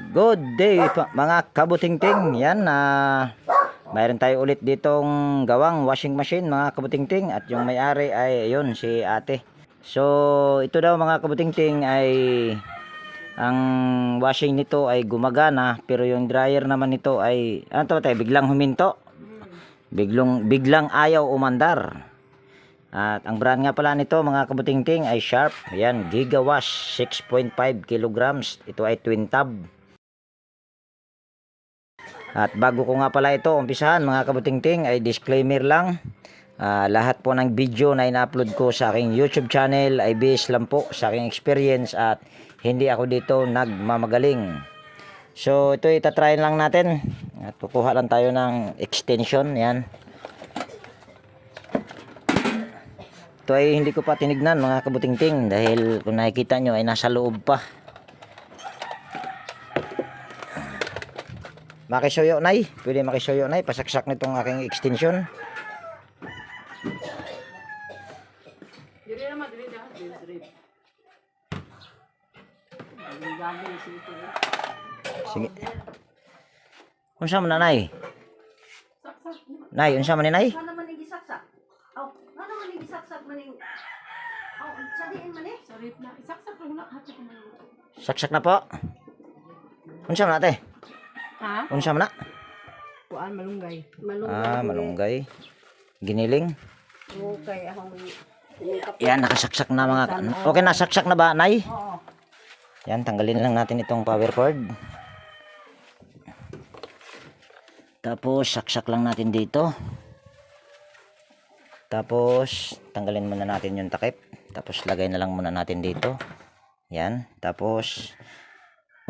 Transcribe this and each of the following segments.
Good day mga kabutingting. Yan mayroon tayo ulit ditong gawang washing machine mga kabutingting, at yung may-ari ay ayun si ate. So ito daw mga kabutingting ay ang washing nito ay gumagana, pero yung dryer naman nito ay biglang huminto. Biglang ayaw umandar. At ang brand nga pala nito mga kabutingting ay Sharp. Ayan, Gigawash 6.5 kilograms. Ito ay twin tab. At bago ko nga pala ito umpisahan mga kabutingting, ay disclaimer lang. Lahat po ng video na ina-upload ko sa aking YouTube channel ay based lang po sa aking experience at hindi ako dito nagmamagaling. So ito itatry lang natin. At kukuha lang tayo ng extension. Yan. Ito ay hindi ko pa tinignan mga kabutingting dahil kung nakikita nyo ay nasa loob pa. Makisuyo nay, pwede makisuyo nay, pasaksak nitong aking extension. Sige. Unsa man na nay? Nay, unsa man ni nay? Ano man yung gisaksak? Oh, ano man yung gisaksak man yung... Oh, sadiin man eh. Sarip na. Isaksak lang na. Hati ko man. Saksak na po. Unsa man ate? Ha? Unsa man na? Kuan malunggay. Malunggay. Giniling. Okay, akong... Yan, nakasaksak na mga... Okay na, saksak na ba, nay? Oo. Yan, tanggalin lang natin itong power cord. Tapos, saksak lang natin dito. Tapos, tanggalin muna natin yung takip. Tapos, lagay na lang muna natin dito. Yan. Tapos,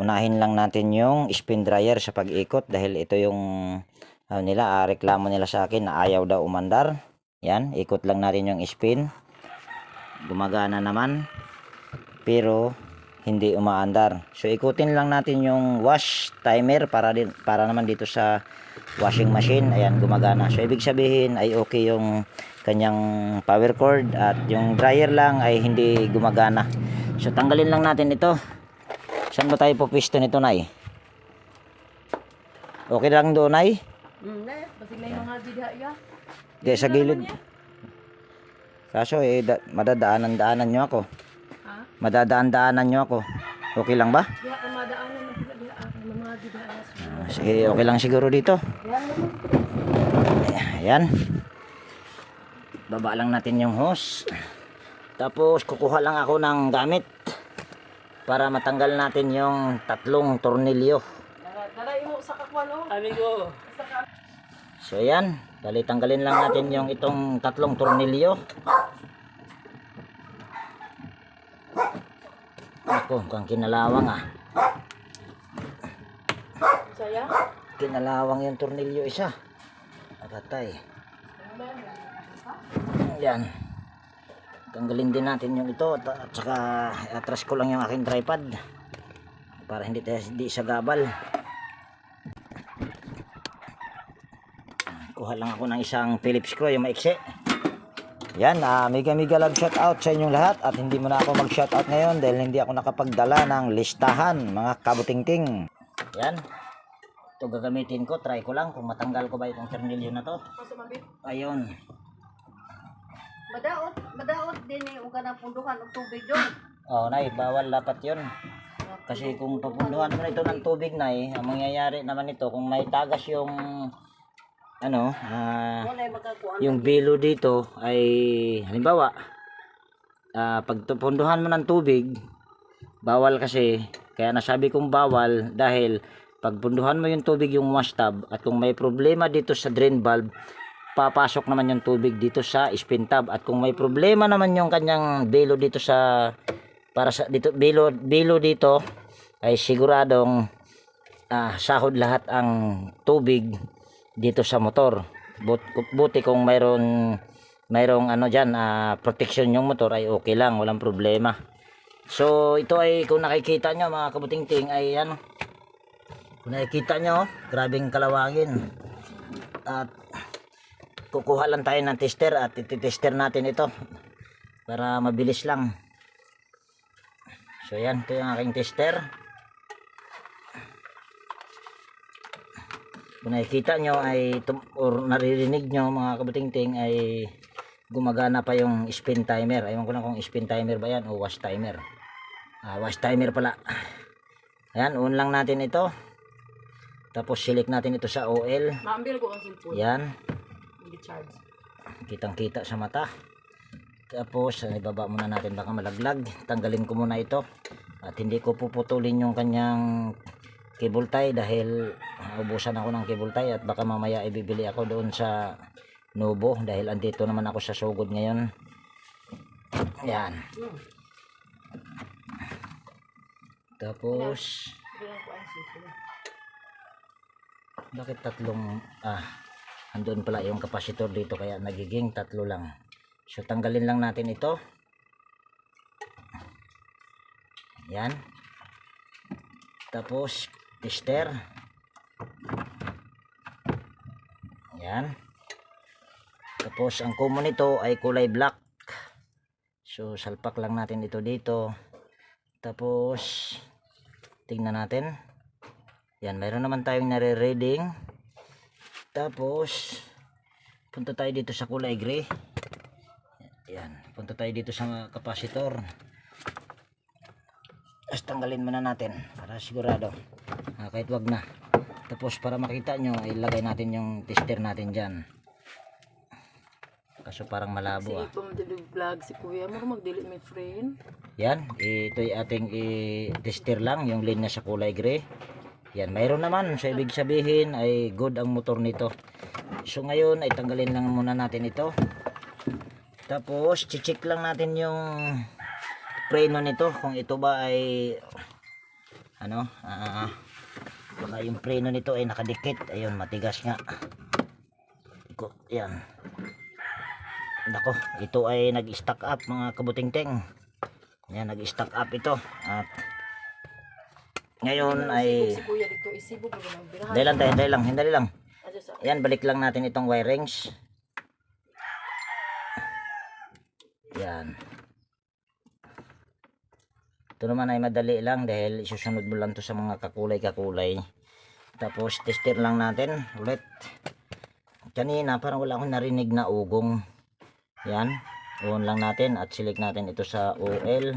unahin lang natin yung spin dryer sa pag-ikot. Dahil ito yung reklamo nila sa akin na ayaw daw umandar. Yan. Ikot lang natin yung spin. Gumagana naman. Pero, hindi umaandar. So, ikutin lang natin yung wash timer para naman dito sa washing machine. Ayan, gumagana. So, ibig sabihin ay okay yung kanyang power cord at yung dryer lang ay hindi gumagana. So, tanggalin lang natin ito. Saan ba tayo pupisto nito, nay? Okay lang doon, nay? Basig na yung mga didaya. Di, sa gilid. Kaso, madadaanan-daanan nyo ako. Ha? Madadaan-daanan nyo ako. Okay lang ba? Diha ka madaanan ng didaya. Mga didaya. Sige, okay lang siguro dito. Ayan. Baba lang natin yung hose. Tapos kukuha lang ako ng gamit para matanggal natin yung tatlong tornilyo. Daray mo sa kakwan o. Amigo. So ayan, dali tanggalin lang natin yung itong tatlong tornilyo. Ako, kang kinalawang Saya? Kinalawang yung tornilyo isa. Atatay. Ayan. Tanggalin din natin yung ito at saka atras ko lang yung aking tripod para hindi sa gabal. Kuha lang ako ng isang Phillips screw, yung maiksi. Yan, mega love shout out sa inyong lahat, at hindi mo na ako mag shout out ngayon dahil hindi ako nakapagdala ng listahan mga kabutingting. Yan. Ito gagamitin ko, try ko lang kung matanggal ko ba itong tornilyo na to. Ayun. Madaot din eh, huwag ka ng punduhan o tubig doon. Nay, bawal dapat yun. Kasi kung papunduhan mo na ito ng tubig, nay, ang mangyayari naman ito, kung may tagas yung Wala magkakuan. yung bilo dito ay halimbawa pag punduhan mo ng tubig, bawal kasi. Kaya nasabi kong bawal dahil pag punduhan mo yung tubig yung wash tub, at kung may problema dito sa drain valve, papasok naman yung tubig dito sa spin tub, at kung may problema naman yung kanyang bilo dito sa dito bilo dito, ay siguradong sahod lahat ang tubig dito sa motor. Buti kung mayroong diyan protection yung motor ay okay lang, walang problema. So ito ay kung nakikita nyo mga kabutingting ay kung nakikita nyo, grabing kalawangin. At kukuha lang tayo ng tester at ititester natin ito para mabilis lang. So yan, ito yung aking tester. Kung nakikita nyo ay or naririnig nyo mga kabutingting ay gumagana pa yung spin timer. Ayun ko lang kung spin timer ba yan o wash timer. Wash timer pala. Ayan, on lang natin ito. Tapos select natin ito sa OL. Maambil ko ang cellphone. Yan. Hindi charge. Kitang kita sa mata. Tapos ibaba muna natin baka malaglag. Tanggalin ko muna ito. At hindi ko puputulin yung kanyang cable tie dahil ubusan ako ng cable tie at baka mamaya ibibili ako doon sa Nobo dahil andito naman ako sa sugod ngayon. Yan. Tapos Bilang ko ang cellphone. bakit tatlong andun pala yung kapasitor dito kaya nagiging tatlo lang. So tanggalin lang natin ito. Yan. Tapos tester. Yan. Tapos ang common nito ay kulay black. So salpak lang natin ito dito. Tapos tingnan natin. Yan, mayroon naman tayong nare-reading. Tapos punta tayo dito sa kulay gray. Yan, punta tayo dito sa kapasitor. Tapos tanggalin muna natin para sigurado. Kahit wag na. Tapos para makita nyo, ilagay natin yung tester natin dyan. Kaso parang malabo Sige po mag-vlog si Kuya. Muro mag-delete my friend. Yan, ito yung ating tester lang, yung linya sa kulay gray. Yan, mayroon naman. So ibig sabihin ay good ang motor nito. So ngayon ay tanggalin lang muna natin ito. Tapos check lang natin yung preno nito kung ito ba ay baka yung preno nito ay nakadikit. Ayun, matigas nga. Yan. Nako, ito ay nag-stack up mga kabutingting. Yan, nag-stack up ito. At ngayon ay Si Kuya dito isibo ko ng birahan. Hindali lang. Adyo sa Ayan, balik lang natin itong wirings. Yan. Ito naman ay madali lang dahil isusunod mo lang to sa mga kakulay-kakulay. Tapos tester lang natin ulit. Kanina parang wala akong narinig na ugong. Yan. On lang natin at select natin ito sa OL.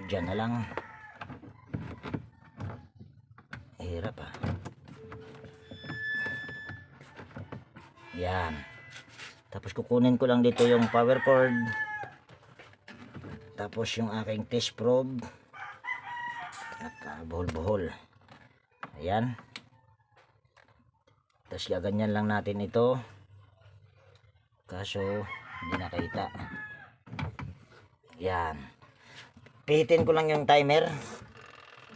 Diyan na lang. Hirap Yan. Tapos kukunin ko lang dito yung power cord. Tapos yung aking test probe. Buhol-buhol. Ayan. Tapos gaganyan lang natin ito. Kaso hindi nakita. Yan. Pihitin ko lang yung timer.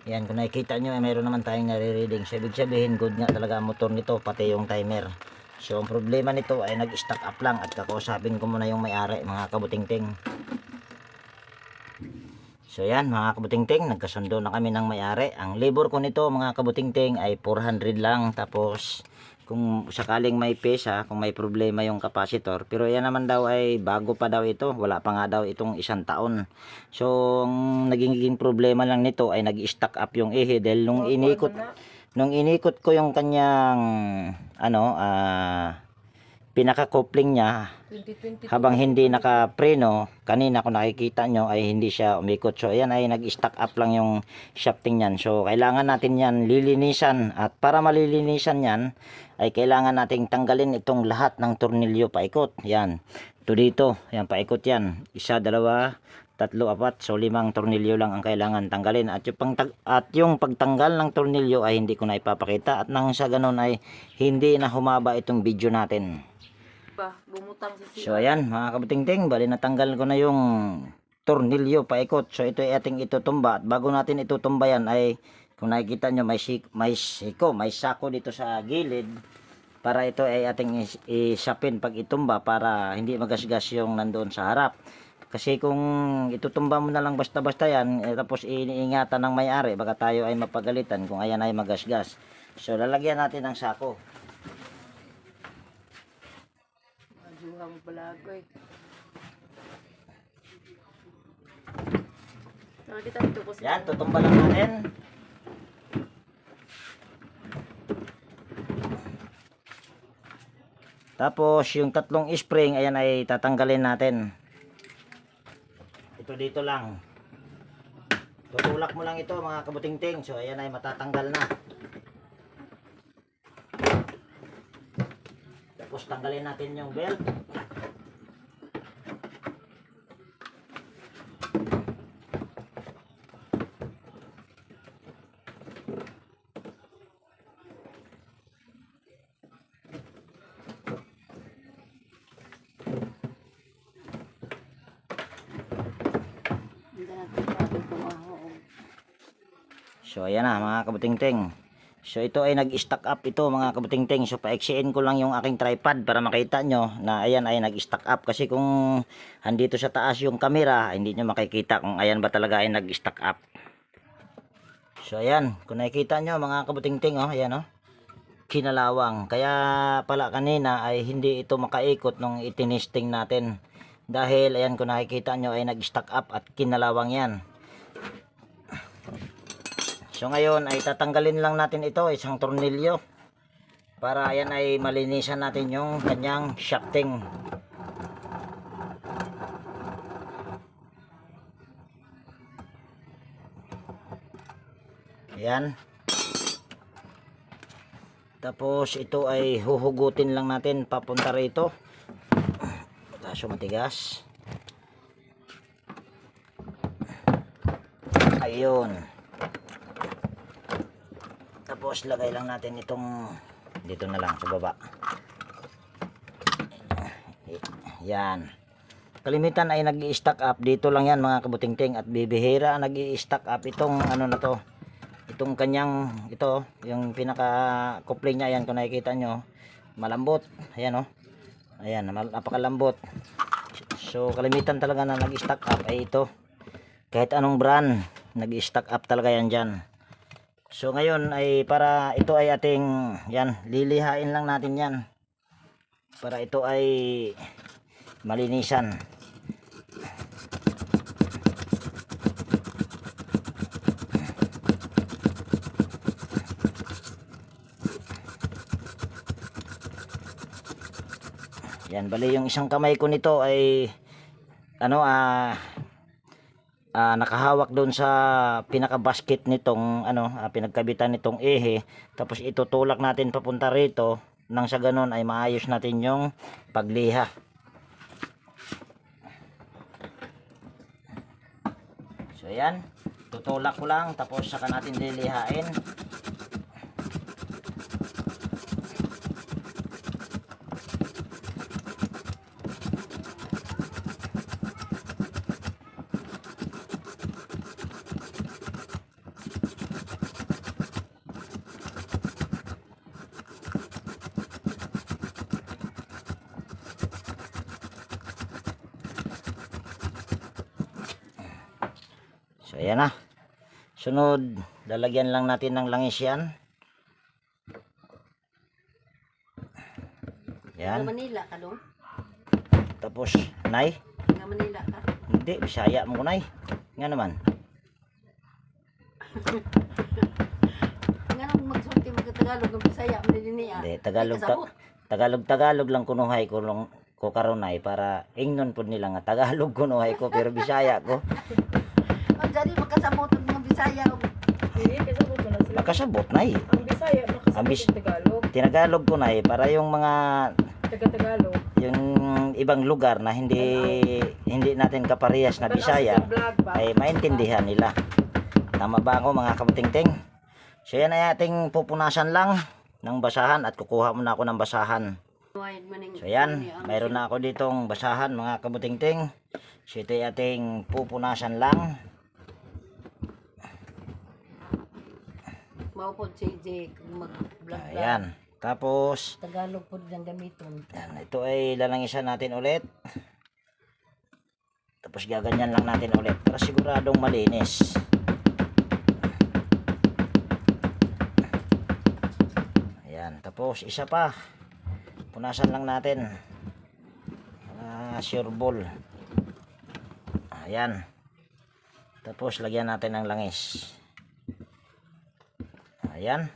Yan, kung nakikita nyo, mayroon naman tayong nare-reading. So ibig sabihin, good nga talaga ang motor nito, pati yung timer. So ang problema nito ay nag-stack up lang at kakausapin ko muna yung may-ari, mga kabutingting. So yan mga kabutingting, nagkasundo na kami ng may-ari. Ang labor ko nito mga kabutingting ay 400 lang. Tapos kung sakaling may pesa, kung may problema yung kapasitor. Pero yan naman daw ay bago pa daw ito. Wala pa nga daw itong 1 taon. So ang naging problema lang nito ay nag-stack up yung ehe. Dahil nung inikot ko yung kanyang pinaka-coupling niya, 2022. habang hindi nakapreno, kanina kung nakikita nyo ay hindi siya umikot. So ayan ay nag-stack up lang yung shafting niyan. So kailangan natin yan lilinisan, at para malilinisan yan ay kailangan nating tanggalin itong lahat ng tornilyo paikot. Yan, ito dito, yan paikot yan, 1, 2, 3, 4, so 5 tornilyo lang ang kailangan tanggalin. At yung pagtanggal ng tornilyo ay hindi ko na ipapakita, at nang sa ganun ay hindi na humaba itong video natin. Bumutang sa So ayan mga kabutingting, bali natanggal ko na yung tornilyo paikot. So ito ay ating itutumba, at bago natin itutumba yan ay kung nakikita nyo may sako dito sa gilid, para ito ay ating isapin pag itumba para hindi magasgas yung nandoon sa harap. Kasi kung itutumba mo na lang basta-basta yan, tapos iniingatan ng may-ari, baka tayo ay mapagalitan kung ayan ay magasgas. So lalagyan natin ng sako. Juhang balagoy. Nakita ito po Yan, tutumba lang natin. Tapos yung tatlong spring, ayan ay tatanggalin natin. Ito dito lang. Tutulak mo lang ito mga kabutingting. So ayan ay matatanggal na. Tapos tanggalin natin yung belt. Hindi natin sabi kumaho. So ayan na mga kabutingting. So ito ay nag-stack up ito mga kabutingting. So paiksiin ko lang yung aking tripod para makita nyo na ayan ay nag-stack up. Kasi kung andito sa taas yung camera, hindi nyo makikita kung ayan ba talaga ay nag-stack up. So ayan, kung nakikita nyo mga kabutingting, oh, ayan oh, kinalawang. Kaya pala kanina ay hindi ito makaikot nung itinesting natin. Dahil ayan kung nakikita nyo ay nag-stack up at kinalawang yan. So ngayon ay tatanggalin lang natin ito, isang tornilyo. Para ayan ay malinisan natin yung kanyang shafting. Ayan. Tapos ito ay huhugutin lang natin papunta rito. Kaso matigas. Ayun. Tapos lagay lang natin itong dito na lang sa baba. Yan. Kalimitan ay nag-i-stack up dito lang yan mga kabutingting, at bibihira nag-i-stack up itong ano na to. Itong kanyang ito, yung pinaka coupling niya, ayan kung nakikita nyo, malambot. Ayan oh. Ayan, napakalambot. So kalimitan talaga na nag-i-stack up ay ito. Kahit anong brand, nag-i-stack up talaga yan dyan. So ngayon ay para ito ay ating yan, lilihain lang natin yan para ito ay malinisan. Yan, bali yung isang kamay ko nito ay ano nakahawak doon sa pinaka basket nitong ano pinagkabitan nitong ehe, tapos itutulak natin papunta rito nang sa ganun ay maayos natin yung pagliha. So ayan, tutulak ko lang tapos saka natin lilihain. So ayan na. Sunod, lalagyan lang natin ng langis yan. Nga Yan. Manila ka no? Tapos, nay. Nga Manila ka? Hindi, Bisaya mo nay. Nga naman. Nga nang magsulti magkatagalog ng Bisaya mo din niya. Hindi, Tagalog lang kunuhay ko karunay para ingnon pud nila nga Tagalog kunuhay ko pero Bisaya ko. Ang jadi makasabot ang mga Bisaya. Hindi, kasabot mo na sila. Makasabot nay. Ang Bisaya, makasabot yung Tagalog. Tinagalog ko nay para yung mga Taga-Tagalog. yung ibang lugar na hindi natin kaparehas na Bisaya Sa vlog ba? ay maintindihan nila. Tama ba ako mga kabutingting? So yan ay ating pupunasan lang ng basahan at kukuha muna ako ng basahan. So yan, mayroon na ako ditong basahan mga kabutingting. So ito ay ating pupunasan lang. Maupod si Jake mag-vlog. Ayan. Tapos Tagalog po dyan gamiton. yan, ito ay lalangisan natin ulit. Tapos gaganyan lang natin ulit para siguradong malinis. Ayan, tapos isa pa. Punasan lang natin. Sure ball. Ayan. Tapos lagyan natin ng langis. Ayan.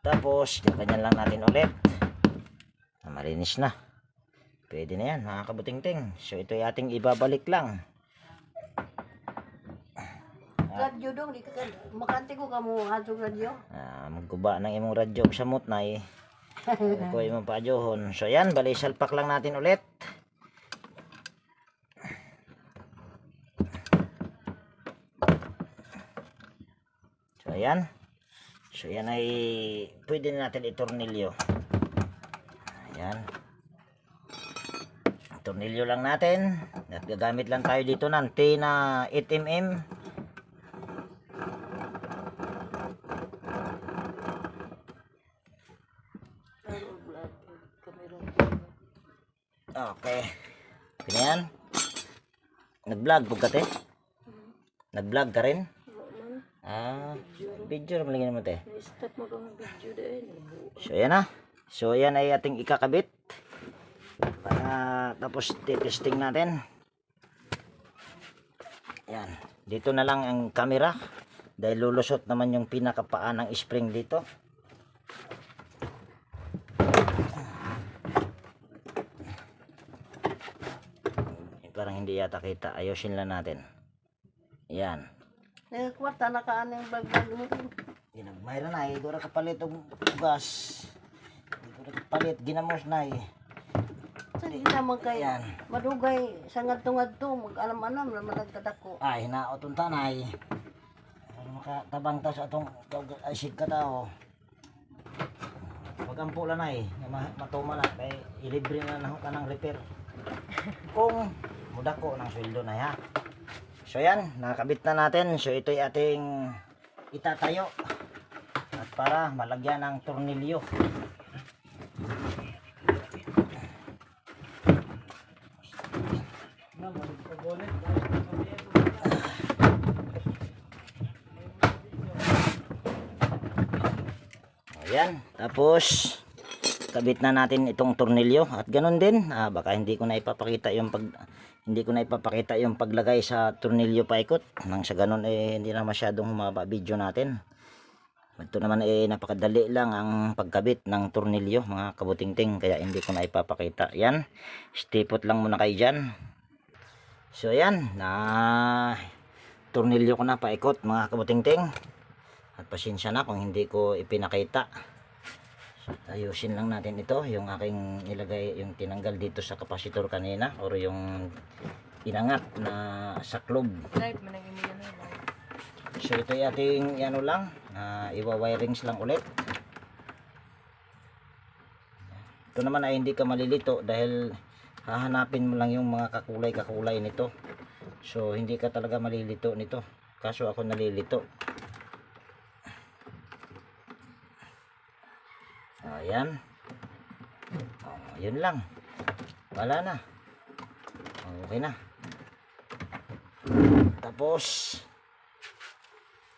Tapos, ganyan lang natin ulit. Malinis na. Pwede na yan, mga kabutingting. So, ito ay ating ibabalik lang. Radyo dong, di ka makante ko ka mo hadtog radyo. Magguba ng imong radyo sa mutnay. Ko imong paadyohon. So, yan, bali salpak lang natin ulit. So, ayan. So, yan ay pwede na natin itornilyo. Ayan. Tornilyo lang natin. At gagamit lang tayo dito ng T na 8mm. Okay. Ganyan. Nag-vlog po ka te? Nag-vlog ka rin? Video naman lagi naman te. Stop mo kang video din. So, ayan na. So, ayan ay ating ikakabit. Tapos, testing natin. Ayan. Dito na lang ang camera. Dahil lulusot naman yung pinakapaan ng spring dito. Parang hindi yata kita. Ayusin lang natin. Ayan. Nagkwarta na ka anong bagbag mo. Mayroon na eh. Dura kapalit og gas. Dura kapalit. Ginamos na eh. Hindi naman kay Ayan. madugay sa ngadto-ngadto mag-alam-alam na malagkadako. Ay, hinaot ang tanay. Makatabang ta sa atong asig ka tao. Pag ampula na eh. Matuma na. Kaya ilibre na na ka ng repair. Kung mudako ng sweldo na ha. So yan, nakakabit na natin. So ito'y ating itatayo. At para malagyan ng tornilyo. Ayan, tapos kabit na natin itong tornilyo at ganun din. Baka hindi ko na ipapakita yung paglagay sa tornilyo paikot. Nang sa ganun eh hindi na masyadong humaba video natin. Ito naman eh napakadali lang ang pagkabit ng tornilyo mga kabutingting, kaya hindi ko na ipapakita. Yan, stipot lang muna kayo dyan. So yan, na tornilyo ko na paikot mga kabutingting. At pasensya na kung hindi ko ipinakita. So, ayusin lang natin ito, yung aking nilagay, yung tinanggal dito sa kapasitor kanina or yung inangat na saklob. Live man ang imo yan. So ito yung ating ano lang, iwa-wirings lang ulit. Ito naman ay hindi ka malilito dahil hahanapin mo lang yung mga kakulay-kakulay nito. So hindi ka talaga malilito nito. Kaso ako nalilito. Ayan. Yun lang. Wala na. Okay na. Tapos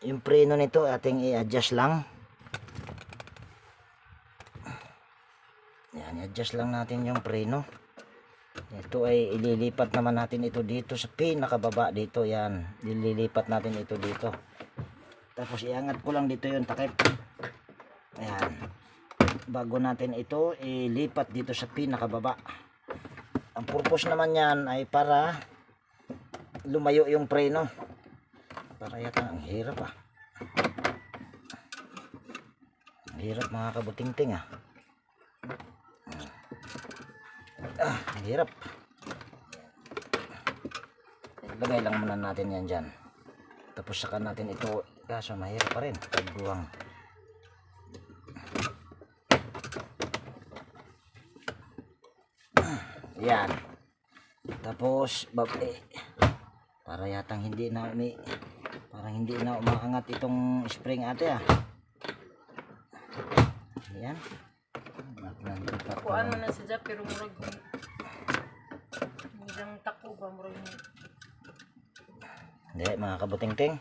yung preno nito ating i-adjust lang. Yan, i-adjust lang natin yung preno. Ito ay ililipat naman natin ito dito sa pinakababa dito. Yan, ililipat natin ito dito. Tapos iangat ko lang dito yung takip. Ayan. Bago natin ito ilipat dito sa pinakababa. Ang purpose naman yan ay para lumayo yung preno. Para yata ang hirap ang hirap mga kabutingting ang hirap. Lagay lang muna natin yan dyan, tapos saka natin ito, kaso mahirap pa rin pagbuwang. Yan, tapos para yatang hindi na parang hindi na umaangat itong spring ate Yan. Kuan man na siya pero murag midang tako ba murag. Hindi mga kabutingting,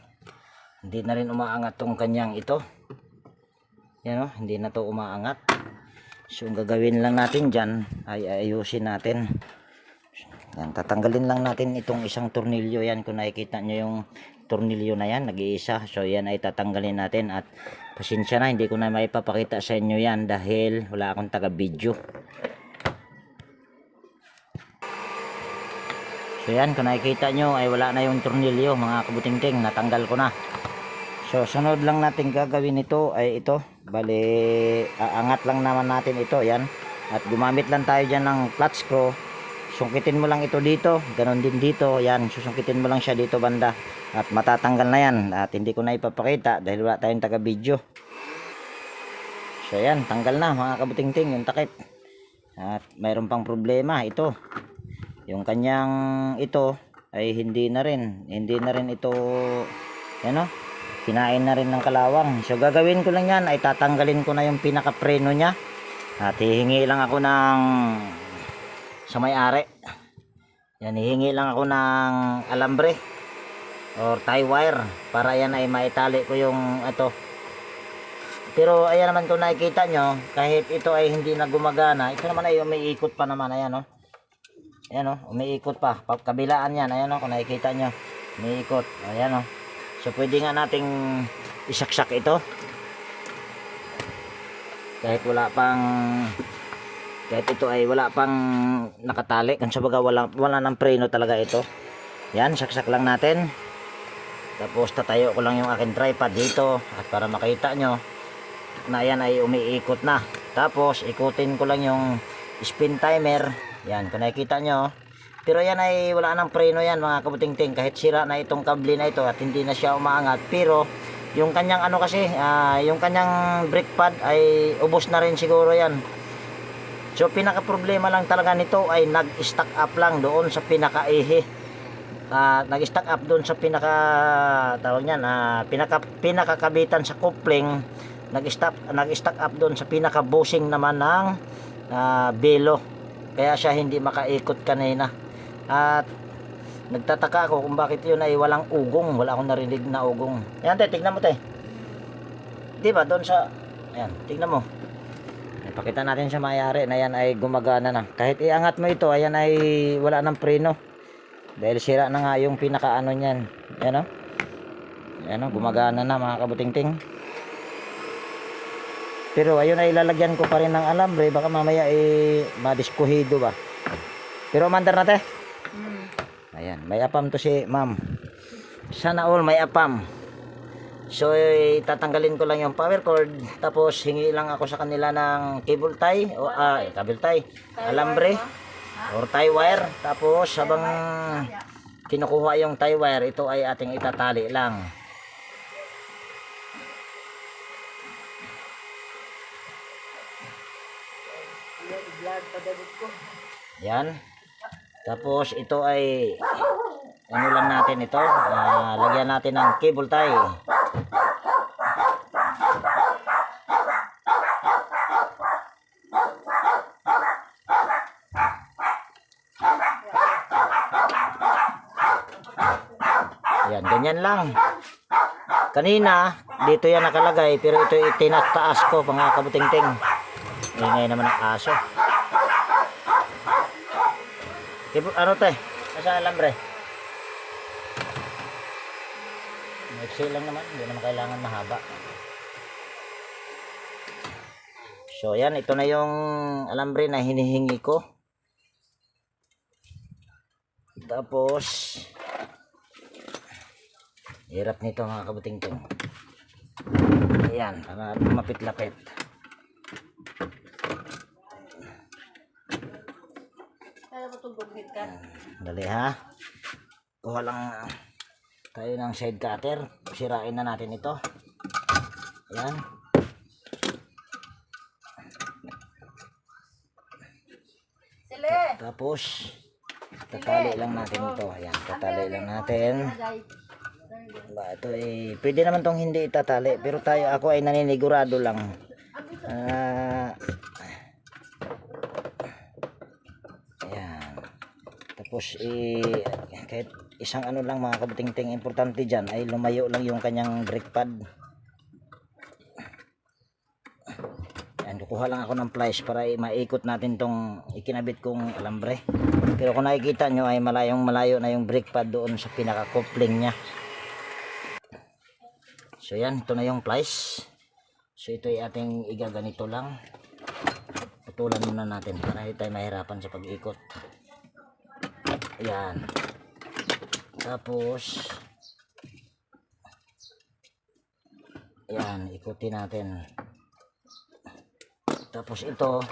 hindi na rin umaangat tong kanyang ito. Yan hindi na to umaangat. So ang gagawin lang natin dyan ay ayusin natin. Yan, tatanggalin lang natin itong isang tornilyo. Yan, kung nakikita nyo yung tornilyo na yan, nag-iisa. So yan ay tatanggalin natin at Pasensya na, hindi ko na maipapakita sa inyo yan dahil wala akong taga-video. So yan, kung nakikita nyo ay wala na yung tornilyo mga kabutingting, natanggal ko na. So sunod lang natin gagawin ito ay ito, bali aangat lang naman natin ito, yan. At gumamit lang tayo dyan ng clutch screw. Sungkitin mo lang ito dito, ganon din dito, yan, susungkitin mo lang siya dito banda at matatanggal na yan. At hindi ko na ipapakita dahil wala tayong taga video. So yan, tanggal na mga kabutingting yung takip. At mayroon pang problema ito, yung kanyang ito ay hindi na rin ito, yan o, kinain na rin ng kalawang. So gagawin ko lang yan ay tatanggalin ko na yung pinaka preno nya at hihingi lang ako ng sa may-ari. Yan, hihingi lang ako ng alambre or tie wire para yan ay maitali ko yung ito. Pero ayan naman kung nakikita nyo, kahit ito ay hindi na gumagana, ito naman ay umiikot pa naman. Ayan o, ayan o, umiikot pa, kabilaan yan. Ayan o, kung nakikita nyo, umiikot. Ayan o, so pwede nga nating isaksak ito kahit ito ay wala pang nakatali, kung sa baga wala ng preno talaga ito. Yan, saksak lang natin. Tapos tatayo ko lang yung aking tripod dito at para makita nyo na yan ay umiikot na. Tapos ikutin ko lang yung spin timer. Yan, kung nakikita nyo. Pero yan ay wala ng preno yan mga kabutingting, kahit sira na itong kable na ito at hindi na siya umaangat. Pero yung kanyang ano kasi, yung kanyang brake pad ay ubos na rin siguro yan. So pinaka problema lang talaga nito ay nag-stack up lang doon sa pinaka-ihi. Nag-stack up doon sa tawag niyan, pinakakabitan sa coupling. Nag-stack up doon sa pinaka-bushing naman ng belo. Kaya siya hindi makaikot kanina. At nagtataka ako kung bakit yun ay walang ugong. Wala akong narinig na ugong. Ayan, tignan mo, te. Diba doon sa, ayan, tignan mo. Pakita natin sa may-ari na yan ay gumagana na. Kahit iangat mo ito, ayan ay wala ng preno. Dahil sira na nga yung pinakaano niyan. Ayan o. Ayan o, gumagana na mga kabutingting. Pero ayun ay lalagyan ko pa rin ng alambre. Baka mamaya ay madiskuhido ba. Pero mandar na te. Ayan, may apam to si ma'am. Sana all may apam. So tatanggalin ko lang yung power cord, tapos hingi lang ako sa kanila ng cable tie o cable tie, alambre or tie wire. Tapos habang kinukuha yung tie wire, ito ay ating itatali lang. Yan. Tapos ito ay ano lang natin ito, lagyan natin ng cable tie. Yan, ganyan lang. Kanina, dito yan nakalagay, pero ito itinataas ko, mga kabutingting. Ingay naman ang aso. Ano te? Nasa alambre? Maiksi lang naman, hindi naman kailangan mahaba. So yan, ito na yung alambre na hinihingi ko. Tapos hirap nito mga kabutingting. Ayan, para mapit-lapit. Dali ha. Kuha lang tayo ng side cutter. Sirain na natin ito. Ayan. Tapos tatali lang natin ito. Ayan, tatali lang natin. Ito eh, pwede naman tong hindi itatali, pero ako ay naninigurado lang. Ayan. Tapos kahit isang ano lang mga kabutingting, importante dyan ay lumayo lang yung kanyang brake pad. Ayan, kukuha lang ako ng pliers para maikot natin tong ikinabit kong alambre. Pero kung nakikita nyo ay malayong malayo na yung brake pad doon sa pinaka coupling nya. So yan, ito na yung pliers. So ito ay ating igaganito lang. Putulan muna natin para hindi tayo mahirapan sa pag-ikot. Ayan. Tapos ayan, ikutin natin. Tapos ito,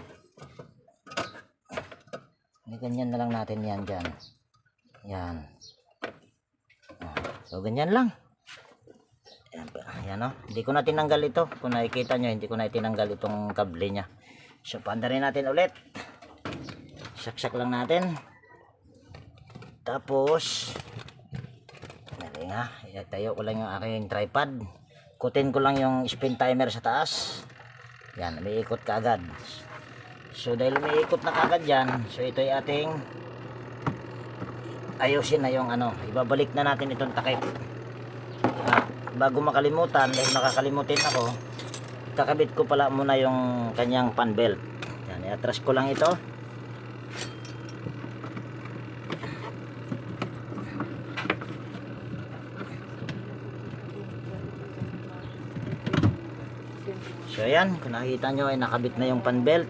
ganyan na lang natin yan dyan. Yan. So ganyan lang. Ayan o. Hindi ko na tinanggal ito. Kung nakikita nyo, hindi ko na tinanggal itong kable nya. So paandarin natin ulit. Saksak lang natin. Tapos dali nga, itayo ko lang yung aking tripod. Kutin ko lang yung spin timer sa taas. Yan, may ikot ka agad. So dahil may ikot na kagad yan, so ito ay ating ayusin na yung ano, ibabalik na natin itong takip. Bago makalimutan, dahil nakakalimutin ako, kakabit ko pala muna yung kanyang fan belt. Yan, i-atras ko lang ito. So ayan, kung nakikita nyo ay nakabit na yung fan belt.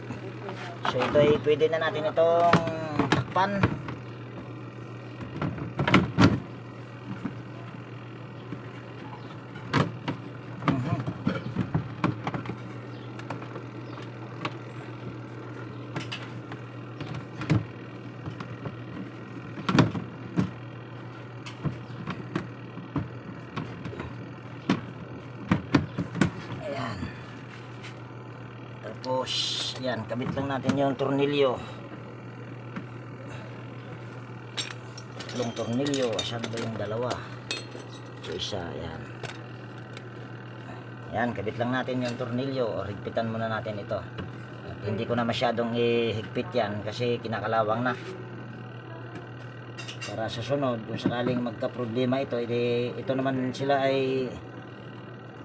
So ito ay pwede na natin itong takpan. Tapos, yan, kabit lang natin yung tornilyo. Tatlong tornilyo, asan ba yung dalawa? Ito isa, yan. Yan, kabit lang natin yung tornilyo. O, higpitan muna natin ito. At hindi ko na masyadong ihigpit yan kasi kinakalawang na. Para sa sunod, kung sakaling magka-problema ito, ito naman sila ay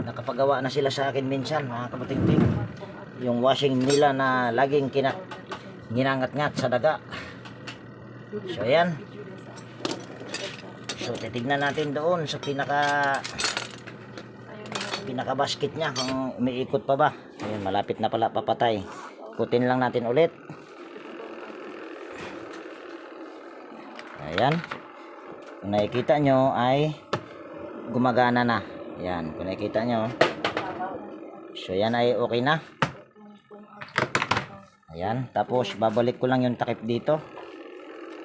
nakapagawa na sila sa akin minsan, mga kabuting-ting. Yung washing nila na laging ginangat-ngat sa daga. So ayan. So titignan natin doon sa pinaka basket niya kung umiikot pa ba. Ayun, malapit na pala papatay. Ikutin lang natin ulit. Ayan. Kung nakikita nyo ay gumagana na. Ayan, kung nakikita nyo. So yan ay okay na. Ayan, tapos babalik ko lang yung takip dito.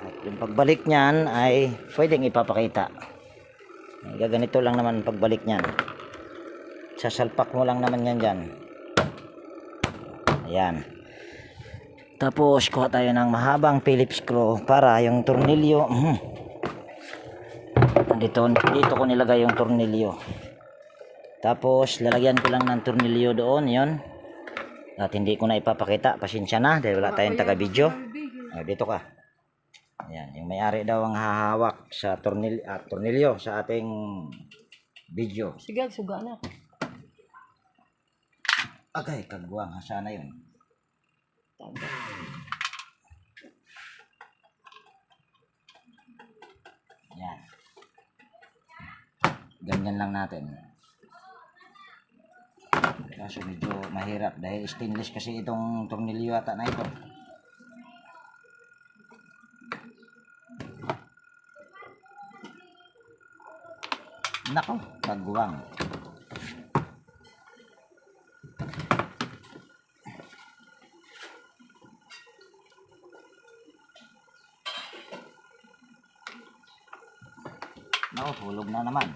At yung pagbalik niyan ay pwedeng ipapakita. Gaganito lang naman pagbalik niyan. Sasalpak mo lang naman yan dyan. Ayan. Tapos kuha tayo ng mahabang Phillips screw para yung tornilyo. Dito ko nilagay yung tornilyo. Tapos lalagyan ko lang ng tornilyo doon, yon. At hindi ko na ipapakita, pasensya na dahil wala tayong taga-video. Dito ka. Ayan, yung may-ari daw ang hahawak sa tornilyo sa ating video. Sige, suga na. Agay, kagwang, sana yun. Ayan. Ganyan lang natin. Kaso medyo mahirap dahil stainless kasi itong tornilyo ata na ito. Nako, kagwang. Nako, hulog na naman.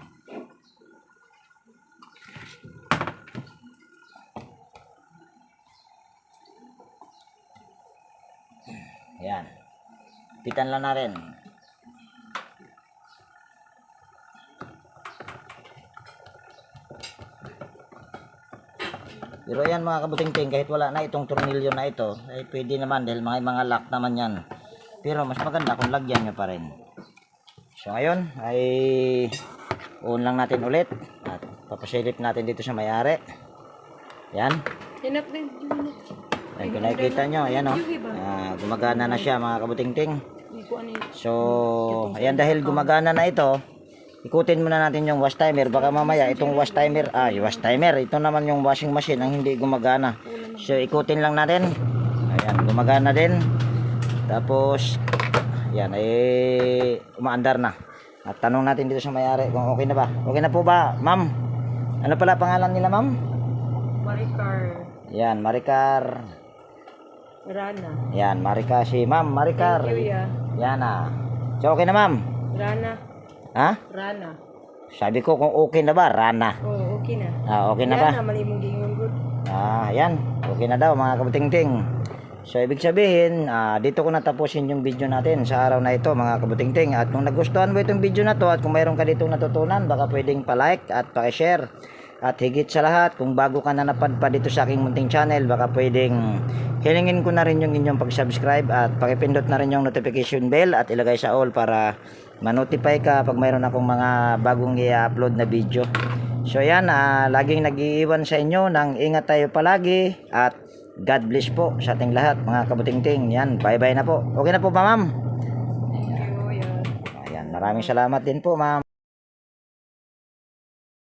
Ayan. Pitan lang natin. Pero yan mga kabuting-ting, kahit wala na itong tornilyo na ito, ay pwede naman dahil mga lock naman yan. Pero mas maganda kung lagyan nyo pa rin. So ngayon ay on lang natin ulit at papasilip natin dito sa may-ari. Yan. Hinap din. Ay, kung nakikita nyo, ayan o. Gumagana na siya mga kabuting-ting. So, ayan dahil gumagana na ito, ikutin muna natin yung wash timer. Baka mamaya itong wash timer, wash timer. Ito naman yung washing machine ang hindi gumagana. So ikutin lang natin. Ayan, gumagana din. Tapos, yan, umaandar na. At tanong natin dito sa may-ari kung okay na ba. Okay na po ba, ma'am? Ano pala pangalan nila, ma'am? Maricar. Yan, Maricar. Rana. Yan, Maricar si ma'am, Maricar. Thank you, ya. Yan So, okay na, ma'am? Rana. Ha? Rana. Sabi ko kung okay na ba, Rana. Oh, okay na. Okay na ba? Rana, mali mong gingon good. Yan. Okay na daw, mga kabuting-ting. So, ibig sabihin, dito ko natapusin yung video natin sa araw na ito, mga kabuting-ting. At kung nagustuhan mo itong video na to at kung mayroon ka ditong natutunan, baka pwedeng pa-like at pa-share. At higit sa lahat, kung bago ka na napadpad dito sa aking munting channel, baka pwedeng hilingin ko na rin yung inyong pag-subscribe at pakipindot na rin yung notification bell at ilagay sa all para ma-notify ka pag mayroon akong mga bagong i-upload na video. So yan, laging nag-iiwan sa inyo ng ingat tayo palagi at God bless po sa ating lahat, mga kabuting-ting. Yan, bye-bye na po. Okay na po ba, ma'am? Thank you, ya. Ayan, maraming salamat din po, ma'am.